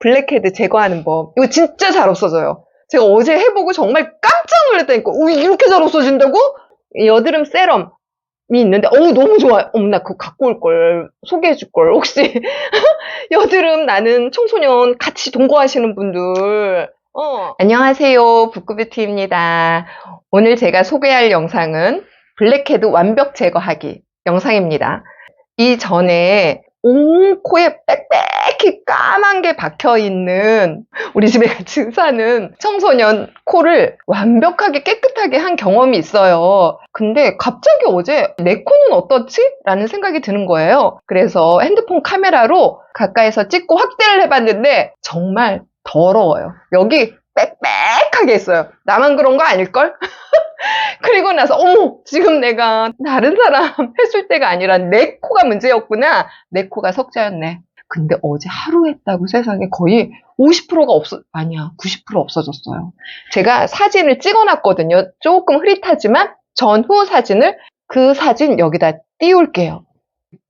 블랙헤드 제거하는 법. 이거 진짜 잘 없어져요. 제가 어제 해보고 정말 깜짝 놀랐다니까. 이렇게 잘 없어진다고? 여드름 세럼이 있는데, 너무 좋아요. 나 그거 갖고 올 걸. 소개해 줄 걸. 혹시 여드름 나는 청소년 같이 동거하시는 분들. 안녕하세요. 북구뷰티입니다. 오늘 제가 소개할 영상은 블랙헤드 완벽 제거하기 영상입니다. 이전에 온 코에 빽빽히 까만 게 박혀있는 우리 집에 같이 사는 청소년 코를 완벽하게 깨끗하게 한 경험이 있어요. 근데 갑자기 어제 내 코는 어떻지? 라는 생각이 드는 거예요. 그래서 핸드폰 카메라로 가까이서 찍고 확대를 해봤는데 정말 더러워요. 여기 빽빽하게 있어요. 나만 그런 거 아닐걸? 그리고 나서 지금 내가 다른 사람 했을 때가 아니라 내 코가 문제였구나. 내 코가 석자였네. 근데 어제 하루 했다고 세상에 거의 50%가 아니야 90% 없어졌어요. 제가 사진을 찍어놨거든요. 조금 흐릿하지만 전후 사진을 그 사진 여기다 띄울게요.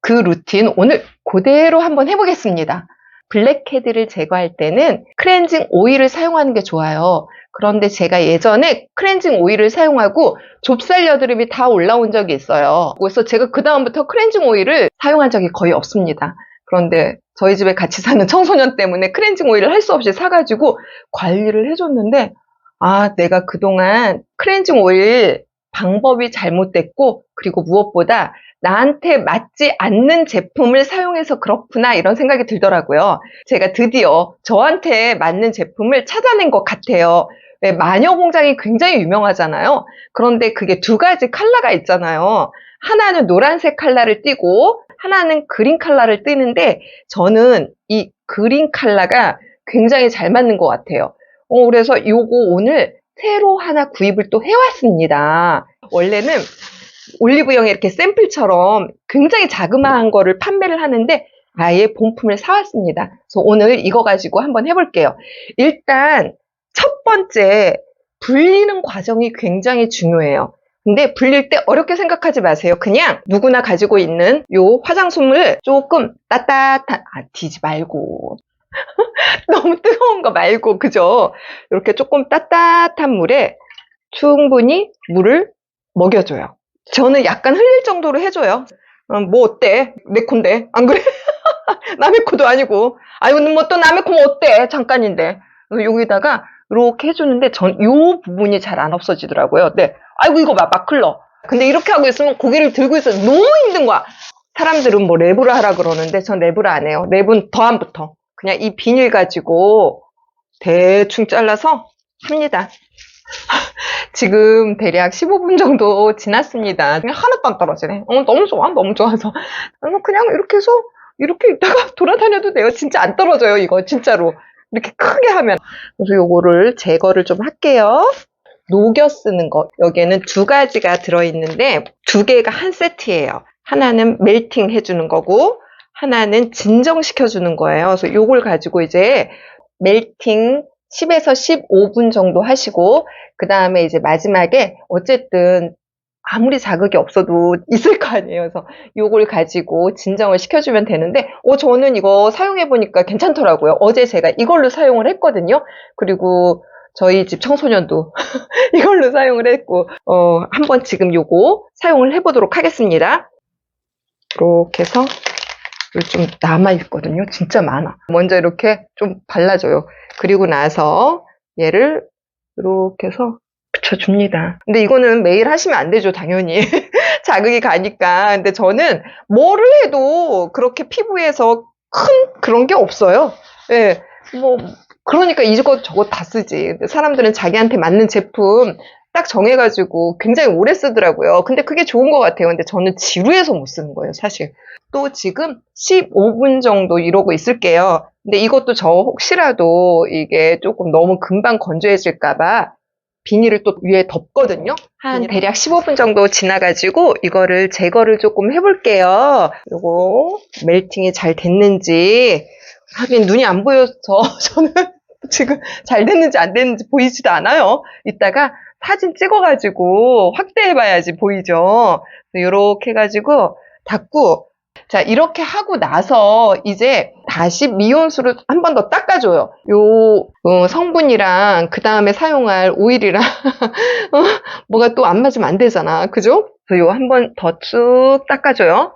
그 루틴 오늘 그대로 한번 해보겠습니다. 블랙헤드를 제거할 때는 클렌징 오일을 사용하는 게 좋아요. 그런데 제가 예전에 클렌징 오일을 사용하고 좁쌀 여드름이 다 올라온 적이 있어요. 그래서 제가 그 다음부터 클렌징 오일을 사용한 적이 거의 없습니다. 그런데 저희 집에 같이 사는 청소년 때문에 클렌징 오일을 할 수 없이 사가지고 관리를 해줬는데 내가 그동안 클렌징 오일 방법이 잘못됐고 그리고 무엇보다 나한테 맞지 않는 제품을 사용해서 그렇구나 이런 생각이 들더라고요. 제가 드디어 저한테 맞는 제품을 찾아낸 것 같아요. 마녀공장이 굉장히 유명하잖아요. 그런데 그게 두 가지 컬러가 있잖아요. 하나는 노란색 컬러를 띠고 하나는 그린 컬러를 띠는데 저는 이 그린 컬러가 굉장히 잘 맞는 것 같아요. 그래서 요거 오늘 새로 하나 구입을 또 해왔습니다. 원래는 올리브영에 이렇게 샘플처럼 굉장히 자그마한 거를 판매를 하는데 아예 본품을 사왔습니다. 그래서 오늘 이거 가지고 한번 해볼게요. 일단 첫 번째 불리는 과정이 굉장히 중요해요. 근데 불릴 때 어렵게 생각하지 마세요. 그냥 누구나 가지고 있는 요 화장솜을 조금 디지 말고 너무 뜨거운 거 말고 그죠? 이렇게 조금 따뜻한 물에 충분히 물을 먹여줘요. 저는 약간 흘릴 정도로 해줘요. 뭐 어때? 내 콘데 안 그래? 남의 코도 아니고 뭐 또 남의 코면 어때? 잠깐인데 여기다가 이렇게 해주는데 전 요 부분이 잘 안 없어지더라고요. 네. 이거 막 흘러. 근데 이렇게 하고 있으면 고개를 들고 있어서 너무 힘든 거야. 사람들은 뭐 랩으로 하라 그러는데 전 랩으로 안 해요. 랩은 더 안 붙어. 그냥 이 비닐 가지고 대충 잘라서 합니다. 지금 대략 15분 정도 지났습니다. 그냥 하나도 안 떨어지네. 너무 좋아. 너무 좋아서. 그냥 이렇게 해서 이렇게 있다가 돌아다녀도 돼요. 진짜 안 떨어져요. 이거 진짜로. 이렇게 크게 하면. 그래서 요거를 제거를 좀 할게요. 녹여 쓰는 거. 여기에는 두 가지가 들어있는데 두 개가 한 세트예요. 하나는 멜팅 해주는 거고 하나는 진정시켜주는 거예요. 그래서 요걸 가지고 이제 멜팅 10에서 15분 정도 하시고 그 다음에 이제 마지막에 어쨌든 아무리 자극이 없어도 있을 거 아니에요. 그래서 요걸 가지고 진정을 시켜주면 되는데 저는 이거 사용해보니까 괜찮더라고요. 어제 제가 이걸로 사용을 했거든요. 그리고 저희 집 청소년도 이걸로 사용을 했고 한번 지금 요거 사용을 해보도록 하겠습니다. 이렇게 해서 좀 남아있거든요. 진짜 많아. 먼저 이렇게 좀 발라줘요. 그리고 나서 얘를 이렇게 해서 붙여줍니다. 근데 이거는 매일 하시면 안 되죠, 당연히. 자극이 가니까. 근데 저는 뭐를 해도 그렇게 피부에서 큰 그런 게 없어요. 예. 그러니까 이것 저것 다 쓰지. 근데 사람들은 자기한테 맞는 제품 딱 정해가지고 굉장히 오래 쓰더라고요. 근데 그게 좋은 것 같아요. 근데 저는 지루해서 못 쓰는 거예요, 사실. 또 지금 15분 정도 이러고 있을게요. 근데 이것도 저 혹시라도 이게 조금 너무 금방 건조해질까봐 비닐을 또 위에 덮거든요. 한 대략 15분 정도 지나가지고 이거를 제거를 조금 해볼게요. 요거 멜팅이 잘 됐는지 하긴 눈이 안 보여서 저는 지금 잘 됐는지 안 됐는지 보이지도 않아요. 이따가 사진 찍어가지고 확대해봐야지 보이죠. 이렇게 해가지고 닫고 자 이렇게 하고 나서 이제 다시 미온수로 한 번 더 닦아줘요. 성분이랑 그 다음에 사용할 오일이랑 뭐가 또 안 맞으면 안 되잖아. 그죠? 그래서 요 한 번 더 쭉 닦아줘요.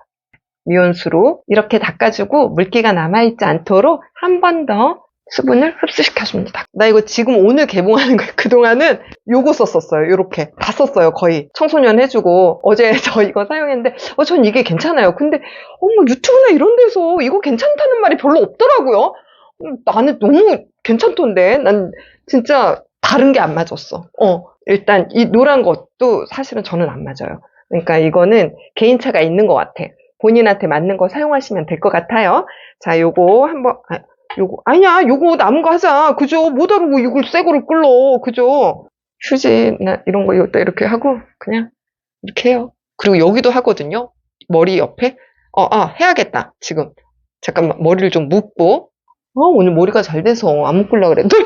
미온수로 이렇게 닦아주고 물기가 남아있지 않도록 한 번 더 수분을 흡수시켜줍니다. 나 이거 지금 오늘 개봉하는 거예요. 그동안은 요거 썼었어요. 요렇게 다 썼어요. 거의 청소년 해주고 어제 저 이거 사용했는데 전 이게 괜찮아요. 근데 유튜브나 이런 데서 이거 괜찮다는 말이 별로 없더라고요. 나는 너무 괜찮던데 난 진짜 다른 게 안 맞았어. 일단 이 노란 것도 사실은 저는 안 맞아요. 그러니까 이거는 개인차가 있는 것 같아. 본인한테 맞는 거 사용하시면 될 것 같아요. 자, 요거 한번 아니야, 요거 남은 거 하자. 그죠? 뭐다로 뭐 이걸 새 거를 끌러. 그죠? 휴지나 이런 거 이것도 이렇게 하고 그냥 이렇게 해요. 그리고 여기도 하거든요. 머리 옆에. 해야겠다. 지금. 잠깐만, 머리를 좀 묶고. 오늘 머리가 잘 돼서 안 묶으려고 그랬더니.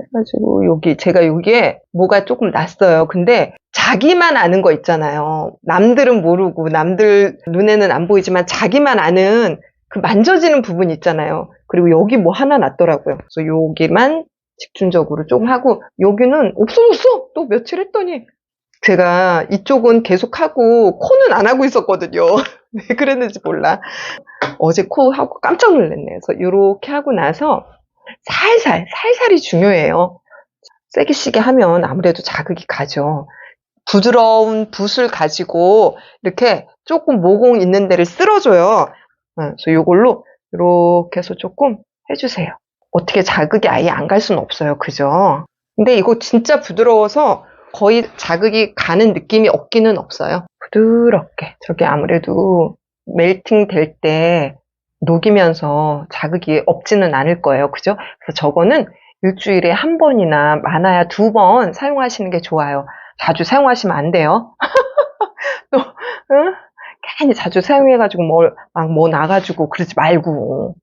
해가지고 제가 여기에 뭐가 조금 났어요. 근데 자기만 아는 거 있잖아요. 남들은 모르고 남들 눈에는 안 보이지만 자기만 아는 그 만져지는 부분 있잖아요. 그리고 여기 뭐 하나 났더라고요. 그래서 여기만 집중적으로 좀 하고 여기는 없어졌어. 또 며칠 했더니 제가 이쪽은 계속 하고 코는 안 하고 있었거든요. 왜 그랬는지 몰라. 어제 코 하고 깜짝 놀랐네. 그래서 이렇게 하고 나서 살살이 중요해요. 세게 시게 하면 아무래도 자극이 가죠. 부드러운 붓을 가지고 이렇게 조금 모공 있는 데를 쓸어줘요. 그래서 이걸로 이렇게 해서 조금 해주세요. 어떻게 자극이 아예 안 갈 수는 없어요. 그죠? 근데 이거 진짜 부드러워서 거의 자극이 가는 느낌이 없기는 없어요. 부드럽게. 저게 아무래도 멜팅 될 때 녹이면서 자극이 없지는 않을 거예요. 그죠? 그래서 저거는 일주일에 한 번이나 많아야 2번 사용하시는 게 좋아요. 자주 사용하시면 안 돼요. 또, 괜히 자주 사용해가지고 뭐 나가지고 그러지 말고.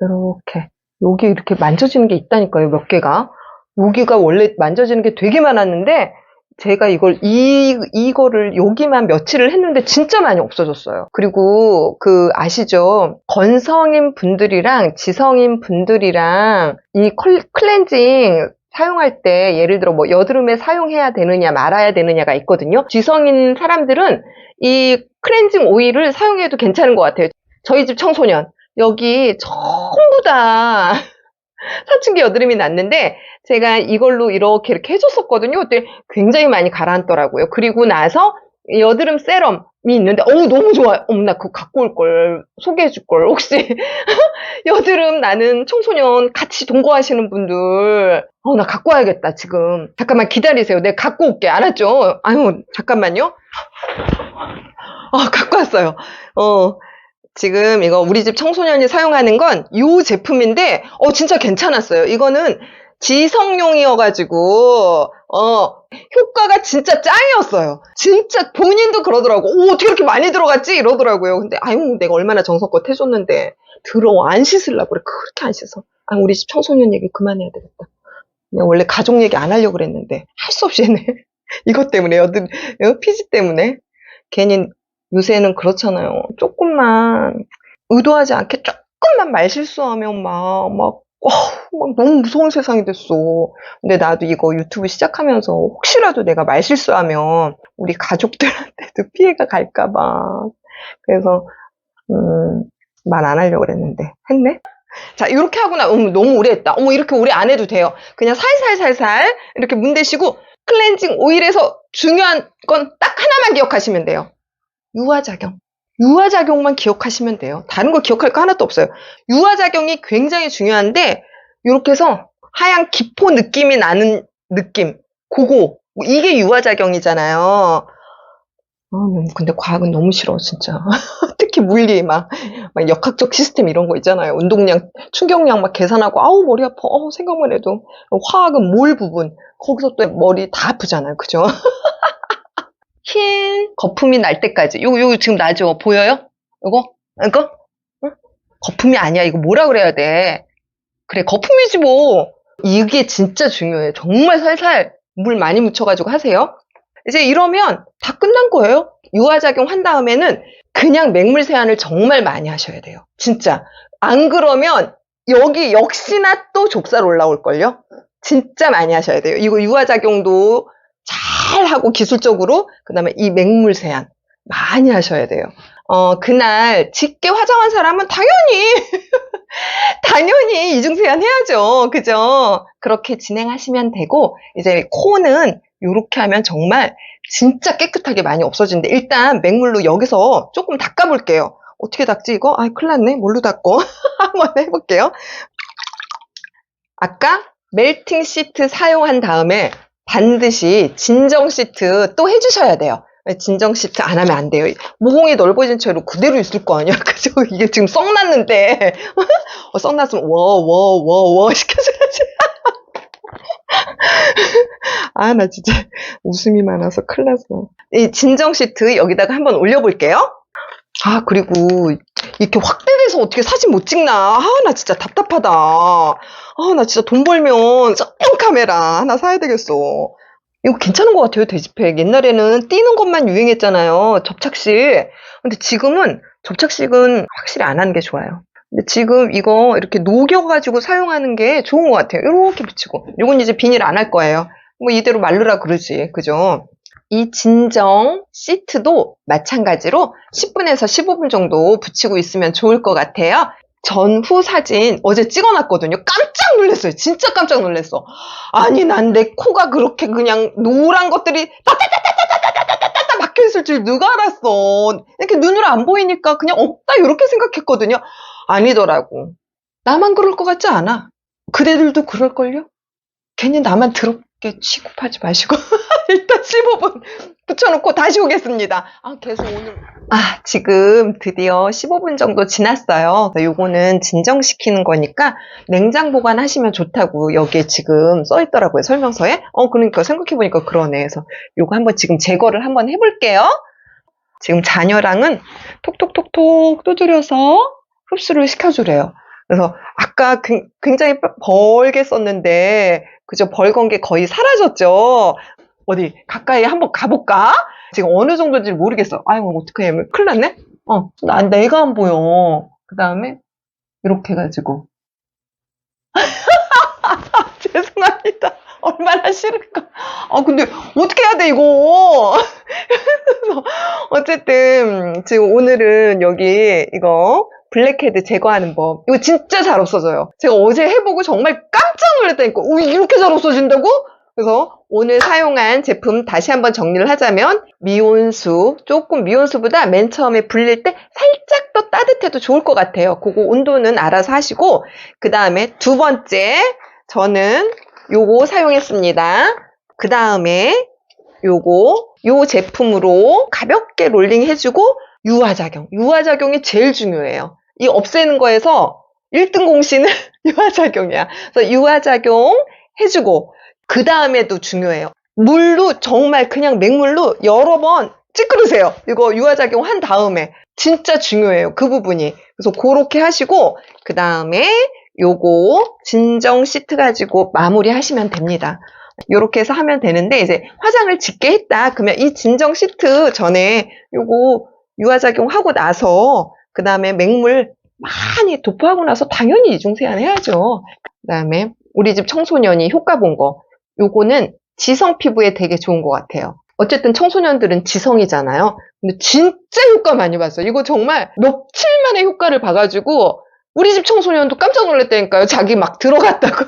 이렇게. 여기 이렇게 만져지는 게 있다니까요, 몇 개가. 여기가 원래 만져지는 게 되게 많았는데, 제가 이거를 여기만 며칠을 했는데 진짜 많이 없어졌어요. 그리고 아시죠? 건성인 분들이랑 지성인 분들이랑 이 클렌징 사용할 때 예를 들어 뭐 여드름에 사용해야 되느냐 말아야 되느냐가 있거든요. 지성인 사람들은 이 클렌징 오일을 사용해도 괜찮은 것 같아요. 저희 집 청소년 여기 전부 다 사춘기 여드름이 났는데 제가 이걸로 이렇게 해줬었거든요. 그때 굉장히 많이 가라앉더라고요. 그리고 나서 여드름 세럼이 있는데 너무 좋아요. 나 그거 갖고 올 걸 소개해 줄 걸. 혹시 여드름 나는 청소년 같이 동거하시는 분들 나 갖고 와야겠다 지금. 잠깐만 기다리세요. 내가 갖고 올게. 알았죠? 아유 잠깐만요. 갖고 왔어요. 지금 이거 우리 집 청소년이 사용하는 건 이 제품인데 진짜 괜찮았어요. 이거는 지성용이어가지고 효과가 진짜 짱이었어요. 진짜 본인도 그러더라고. 어떻게 이렇게 많이 들어갔지? 이러더라고요. 근데 내가 얼마나 정성껏 해줬는데 더러워. 안 씻으려고 그래. 그렇게 안 씻어. 우리 집 청소년 얘기 그만해야 되겠다. 내가 원래 가족 얘기 안 하려고 그랬는데 할 수 없이 했네. 이것 때문에 피지 때문에 괜히 요새는 그렇잖아요. 조금만 의도하지 않게 조금만 말 실수하면 막 너무 무서운 세상이 됐어. 근데 나도 이거 유튜브 시작하면서 혹시라도 내가 말 실수하면 우리 가족들한테도 피해가 갈까봐. 그래서 말 안 하려고 그랬는데 했네. 자, 이렇게 하고 너무 오래 했다. 이렇게 오래 안 해도 돼요. 그냥 살살 이렇게 문대시고 클렌징 오일에서 중요한 건 딱 하나만 기억하시면 돼요. 유화작용만 기억하시면 돼요. 다른 거 기억할 거 하나도 없어요. 유화작용이 굉장히 중요한데 이렇게 해서 하얀 기포 느낌이 나는 느낌, 그거 이게 유화작용이잖아요. 근데 과학은 너무 싫어 진짜. 특히 물리 막 역학적 시스템 이런 거 있잖아요. 운동량, 충격량 막 계산하고 머리 아파. 생각만 해도. 화학은 몰 부분, 거기서 또 머리 다 아프잖아요. 그죠? 흰 거품이 날 때까지. 요거 지금 나죠? 보여요? 이거? 응? 거품이 아니야. 이거 뭐라 그래야 돼? 그래, 거품이지 뭐. 이게 진짜 중요해요. 정말 살살 물 많이 묻혀가지고 하세요. 이제 이러면 다 끝난 거예요. 유화작용 한 다음에는 그냥 맹물 세안을 정말 많이 하셔야 돼요. 진짜. 안 그러면 여기 역시나 또 좁쌀 올라올걸요? 진짜 많이 하셔야 돼요. 이거 유화작용도 잘 하고 기술적으로, 그 다음에 이 맹물 세안 많이 하셔야 돼요. 그날 짙게 화장한 사람은 당연히 이중 세안 해야죠. 그죠? 그렇게 진행하시면 되고, 이제 코는 이렇게 하면 정말 진짜 깨끗하게 많이 없어지는데, 일단 맹물로 여기서 조금 닦아볼게요. 어떻게 닦지 이거? 아, 큰일 났네. 뭘로 닦고? 한번 해볼게요. 아까 멜팅 시트 사용한 다음에 반드시 진정 시트 또 해주셔야 돼요. 진정 시트 안 하면 안 돼요. 모공이 넓어진 채로 그대로 있을 거 아니야. 그죠? 이게 지금 썩났는데. 썩났으면 워 시켜줘야지. 아, 나 진짜 웃음이 많아서 큰일 났어. 이 진정 시트 여기다가 한번 올려볼게요. 아, 그리고 이렇게 확대돼서 어떻게 사진 못 찍나. 아, 나 진짜 답답하다. 아, 나 진짜 돈 벌면 쩌영 카메라 하나 사야 되겠어. 이거 괜찮은 것 같아요, 돼지팩. 옛날에는 띄는 것만 유행했잖아요, 접착식. 근데 지금은 접착식은 확실히 안 하는 게 좋아요. 근데 지금 이거 이렇게 녹여가지고 사용하는 게 좋은 것 같아요. 이렇게 붙이고. 이건 이제 비닐 안 할 거예요. 뭐 이대로 말르라 그러지, 그죠? 이 진정 시트도 마찬가지로 10분에서 15분 정도 붙이고 있으면 좋을 것 같아요. 전후 사진 어제 찍어놨거든요. 깜짝 놀랐어요. 진짜 깜짝 놀랐어. 아니, 난 내 코가 그렇게 그냥 노란 것들이 따따따따따따따따따 박혀있을 줄 누가 알았어. 이렇게 눈으로 안 보이니까 그냥 없다 이렇게 생각했거든요. 아니더라고. 나만 그럴 것 같지 않아. 그대들도 그럴걸요? 괜히 나만 더럽게 취급하지 마시고 일단 15분 붙여놓고 다시 오겠습니다. 계속 오늘 지금 드디어 15분 정도 지났어요. 요거는 진정시키는 거니까 냉장 보관하시면 좋다고 여기에 지금 써있더라고요, 설명서에. 그러니까 생각해보니까 그러네. 그래서 요거 한번 지금 제거를 한번 해볼게요. 지금 잔여랑은 톡톡톡톡 두드려서 흡수를 시켜주래요. 그래서 아까 굉장히 벌게 썼는데, 그죠? 벌건 게 거의 사라졌죠? 어디 가까이 한번 가볼까? 지금 어느 정도인지 모르겠어. 아이고, 어떡해. 큰일 났네? 내가 안 보여. 그 다음에 이렇게 해가지고. 죄송합니다. 얼마나 싫을까. 근데 어떻게 해야 돼, 이거? 그래서 어쨌든 지금 오늘은 여기 이거 블랙헤드 제거하는 법. 이거 진짜 잘 없어져요. 제가 어제 해보고 정말 깜짝 놀랐다니까. 이렇게 잘 없어진다고? 그래서 오늘 사용한 제품 다시 한번 정리를 하자면, 미온수, 조금 미온수보다 맨 처음에 불릴 때 살짝 더 따뜻해도 좋을 것 같아요. 그거 온도는 알아서 하시고, 그 다음에 두 번째, 저는 요거 사용했습니다. 그 다음에 요 제품으로 가볍게 롤링 해주고, 유화작용이 제일 중요해요. 이 없애는 거에서 1등 공신은 유화작용이야. 그래서 유화작용 해주고, 그 다음에도 중요해요. 물로, 정말 그냥 맹물로 여러 번 찌끄르세요. 이거 유화작용 한 다음에. 진짜 중요해요, 그 부분이. 그래서 그렇게 하시고, 그 다음에 요거 진정 시트 가지고 마무리 하시면 됩니다. 요렇게 해서 하면 되는데, 이제 화장을 짙게 했다. 그러면 이 진정 시트 전에 요거 유화작용 하고 나서, 그 다음에 맹물 많이 도포하고 나서 당연히 이중세안 해야죠. 그 다음에 우리 집 청소년이 효과 본 거. 요거는 지성 피부에 되게 좋은 것 같아요. 어쨌든 청소년들은 지성이잖아요. 근데 진짜 효과 많이 봤어요. 이거 정말 며칠 만에 효과를 봐가지고 우리 집 청소년도 깜짝 놀랐다니까요. 자기 막 들어갔다고.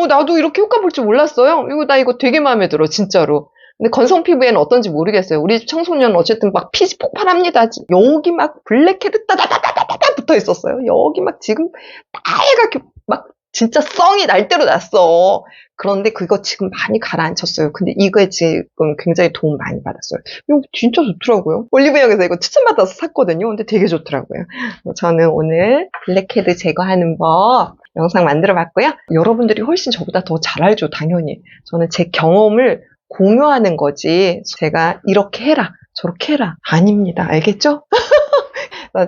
나도 이렇게 효과 볼 줄 몰랐어요. 나 이거 되게 마음에 들어, 진짜로. 근데 건성 피부에는 어떤지 모르겠어요. 우리 집 청소년은 어쨌든 막 피지 폭발합니다. 여기 막 블랙헤드 따다다다다다 붙어 있었어요. 여기 막 지금 빨갛게 막 진짜 썽이 날 대로 났어. 그런데 그거 지금 많이 가라앉혔어요. 근데 이거에 지금 굉장히 도움 많이 받았어요. 이거 진짜 좋더라고요. 올리브영에서 이거 추천받아서 샀거든요. 근데 되게 좋더라고요. 저는 오늘 블랙헤드 제거하는 법 영상 만들어 봤고요. 여러분들이 훨씬 저보다 더 잘 알죠, 당연히. 저는 제 경험을 공유하는 거지, 제가 이렇게 해라, 저렇게 해라, 아닙니다. 알겠죠?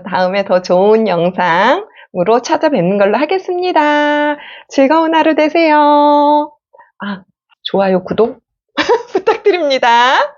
다음에 더 좋은 영상으로 찾아뵙는 걸로 하겠습니다. 즐거운 하루 되세요. 좋아요, 구독 부탁드립니다.